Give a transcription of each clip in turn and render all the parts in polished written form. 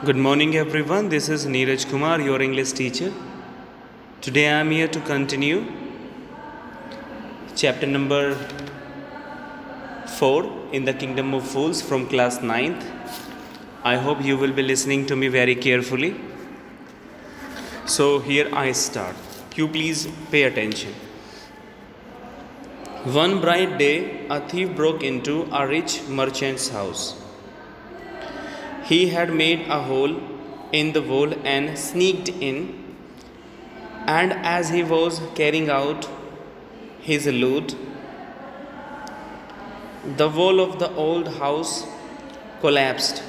Good morning, everyone. This is Neeraj Kumar, your English teacher. Today I am here to continue chapter number 4 in the Kingdom of Fools from class 9th. I hope you will be listening to me very carefully. So, here I start. You please pay attention. One bright day, a thief broke into a rich merchant's house. He had made a hole in the wall and sneaked in, and as he was carrying out his loot, the wall of the old house collapsed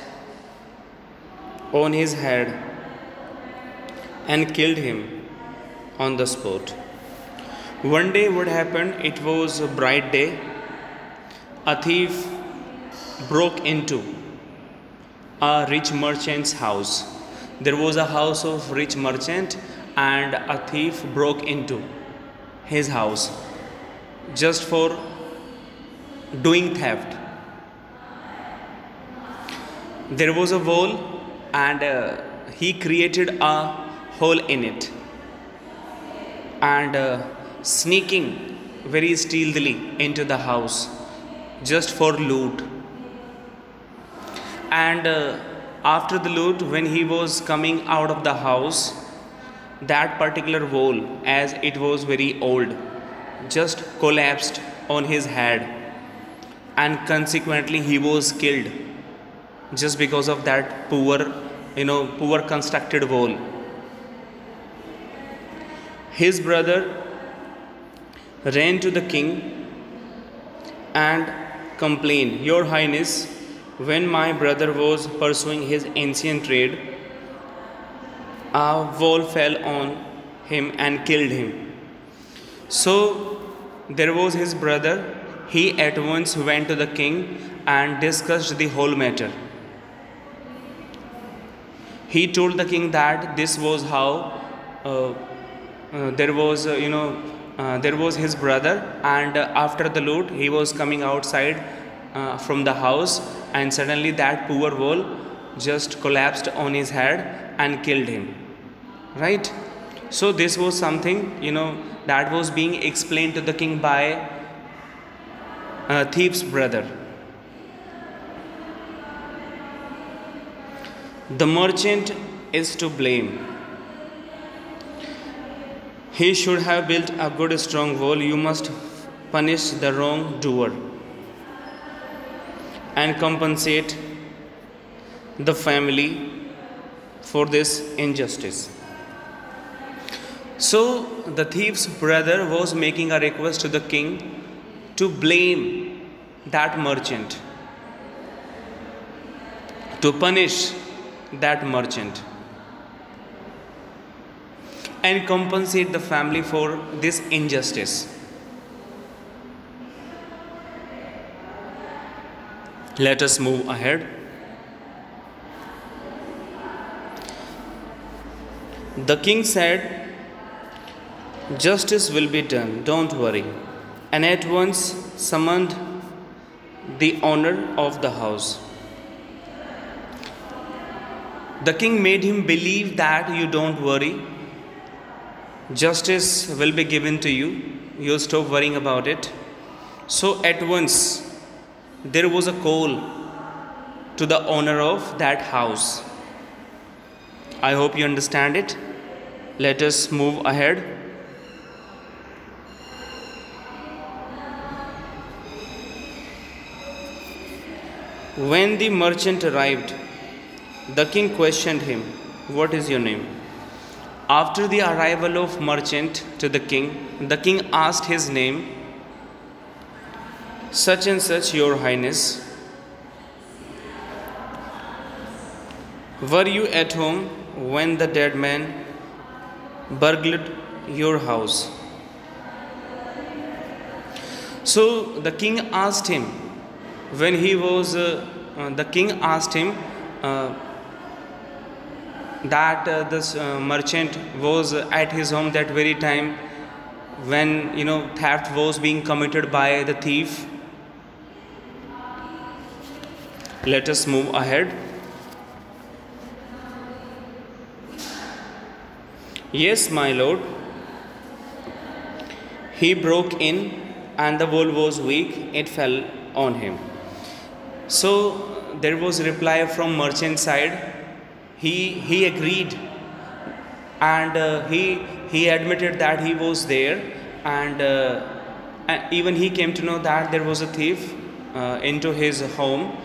on his head and killed him on the spot. One day, what happened? It was a bright day. A thief broke into a rich merchant's house. There was a house of rich merchant, and a thief broke into his house just for doing theft. There was a wall, and he created a hole in it, and sneaking very stealthily into the house just for loot. And after the loot, when he was coming out of the house, that particular wall, as it was very old, just collapsed on his head, and consequently he was killed just because of that poor constructed wall. His brother ran to the king and complained, "Your Highness, when my brother was pursuing his ancient trade, a wall fell on him and killed him." So there was his brother. He at once went to the king and discussed the whole matter. He told the king that this was how there was his brother, and after the loot he was coming outside from the house, and suddenly that poor wall just collapsed on his head and killed him, right? So this was something that was being explained to the king by thief's brother. The merchant is to blame. He should have built a good strong wall. You must punish the wrongdoer and compensate the family for this injustice. So the thief's brother was making a request to the king to blame that merchant, to punish that merchant, and compensate the family for this injustice. Let us move ahead. The king said, "Justice will be done, don't worry," and at once summoned the owner of the house. The king made him believe that you don't worry, justice will be given to you, you stop worrying about it. So at once there was a call to the owner of that house. I hope you understand it. Let us move ahead. When the merchant arrived, the king questioned him, "What is your name?" After the arrival of merchant to the king asked his name. "Such and such, your highness." "Were you at home when the dead man burgled your house?" So the king asked him, that this merchant was at his home that very time when theft was being committed by the thief. Let us move ahead. Yes, my lord. He broke in, and the wall was weak, it fell on him. So there was a reply from merchant side. He agreed, and he admitted that he was there, and even he came to know that there was a thief into his home,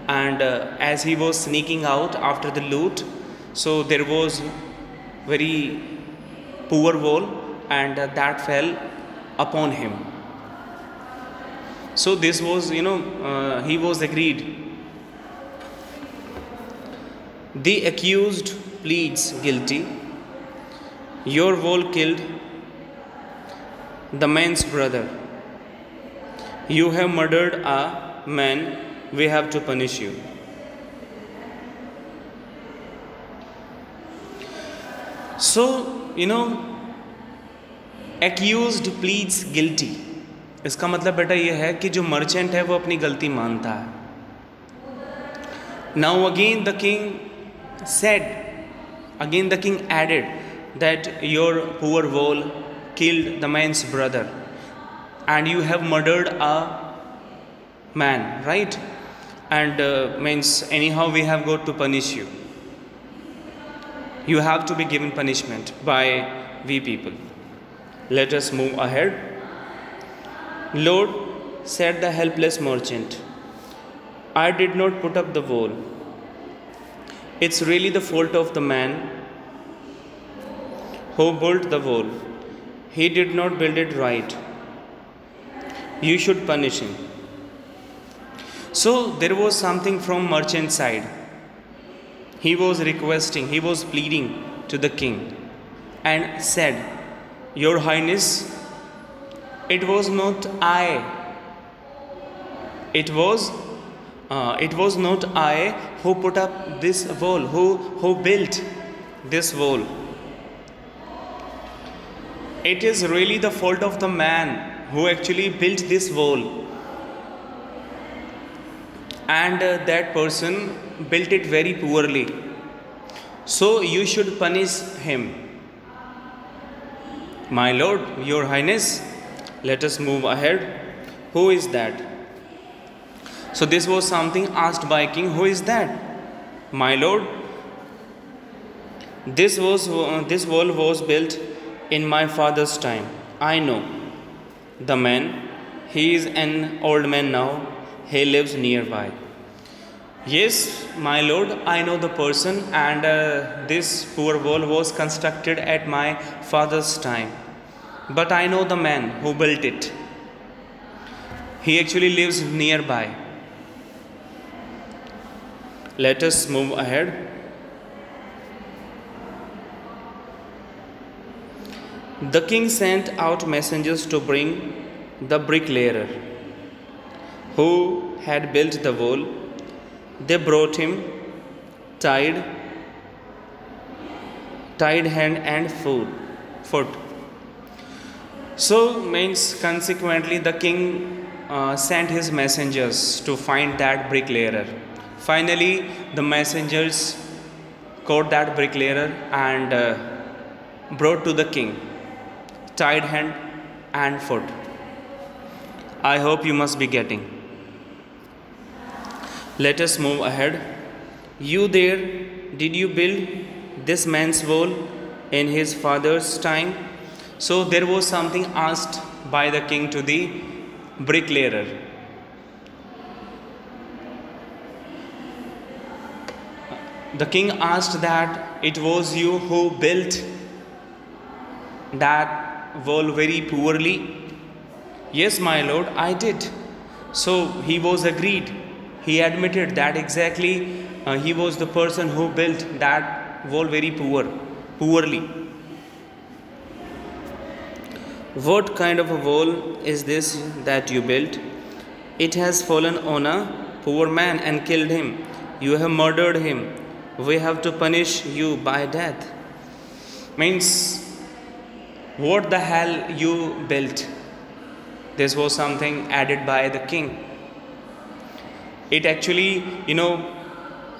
and as he was sneaking out after the loot, so there was very poor wall, and that fell upon him. So this was, he was agreed. The accused pleads guilty. Your wall killed the man's brother. You have murdered a man. We have to punish you. So, accused pleads guilty. इसका मतलब बेटा ये है कि जो merchant है वो अपनी गलती मानता है. Now again the king said, again the king added that your poor wall killed the man's brother, and you have murdered a man, right? And means anyhow we have got to punish you. You have to be given punishment by we people. Let us move ahead. Lord, said the helpless merchant, I did not put up the wall. It's really the fault of the man who built the wall. He did not build it right. You should punish him. So there was something from merchant side. He was requesting, he was pleading to the king and said, Your Highness, it was not I. It was not I who put up this wall, who built this wall. It is really the fault of the man who actually built this wall. And that person built it very poorly. So you should punish him. My lord, your highness, let us move ahead. Who is that? So this was something asked by king. Who is that? My lord, this wall was built in my father's time. I know the man. He is an old man now. He lives nearby. Yes, my lord, I know the person, and this poor wall was constructed at my father's time. But I know the man who built it. He actually lives nearby. Let us move ahead. The king sent out messengers to bring the bricklayer who had built the wall. They brought him tied hand and foot. So means consequently the king sent his messengers to find that bricklayer. Finally the messengers caught that bricklayer and brought to the king tied hand and foot. I hope you must be getting. Let us move ahead. You there, did you build this man's wall in his father's time? So there was something asked by the king to the bricklayer. The king asked that it was you who built that wall very poorly. Yes, my lord, I did. So he was agreed. He admitted that exactly he was the person who built that wall very poorly. What kind of a wall is this that you built? It has fallen on a poor man and killed him. You have murdered him. We have to punish you by death. Means, what the hell you built? This was something added by the king. It actually,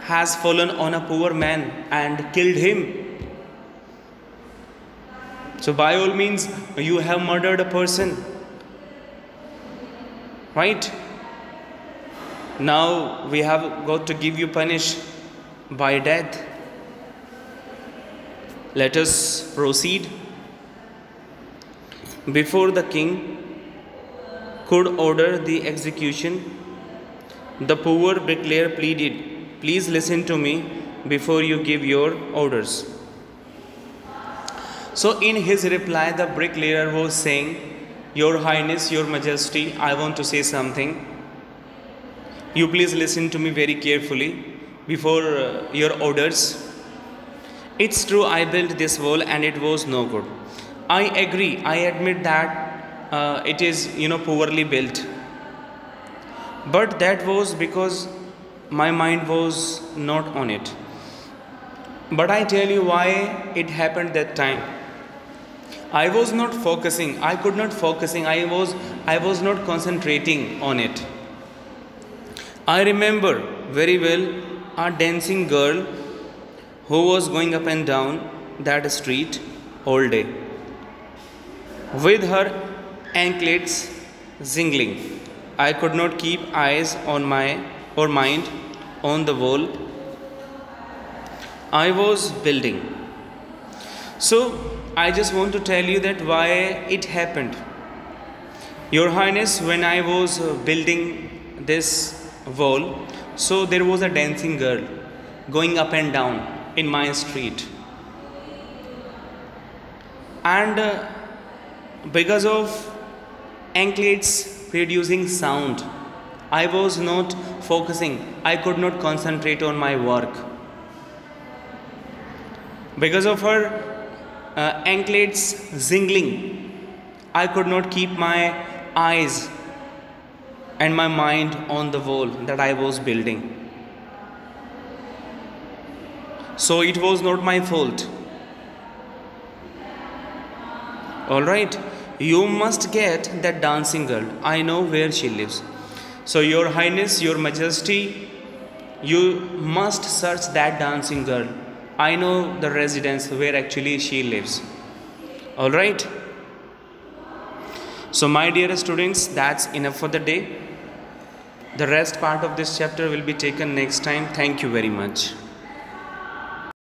has fallen on a poor man and killed him. So by all means, you have murdered a person, right? Now we have got to give you punish by death. Let us proceed. Before the king could order the execution, the poor bricklayer pleaded, "Please listen to me before you give your orders." So in his reply, the bricklayer was saying, "Your Highness, Your Majesty, I want to say something. You please listen to me very carefully before your orders. It's true, I built this wall and it was no good. I agree, I admit that it is poorly built. But that was because my mind was not on it. But I tell you why it happened that time. I was not focusing. I could not focusing. I was not concentrating on it. I remember very well a dancing girl who was going up and down that street all day with her anklets jingling. I could not keep eyes on or mind on the wall I was building. So I just want to tell you that why it happened. Your Highness, when I was building this wall, so there was a dancing girl going up and down in my street, and because of anklets producing sound, I was not focusing. I could not concentrate on my work. Because of her anklets jingling, I could not keep my eyes and my mind on the wall that I was building. So it was not my fault. Alright, you must get that dancing girl. I know where she lives. So Your Highness, Your Majesty, you must search that dancing girl. I know the residence where actually she lives. Alright. So my dear students, that's enough for the day. The rest part of this chapter will be taken next time. Thank you very much.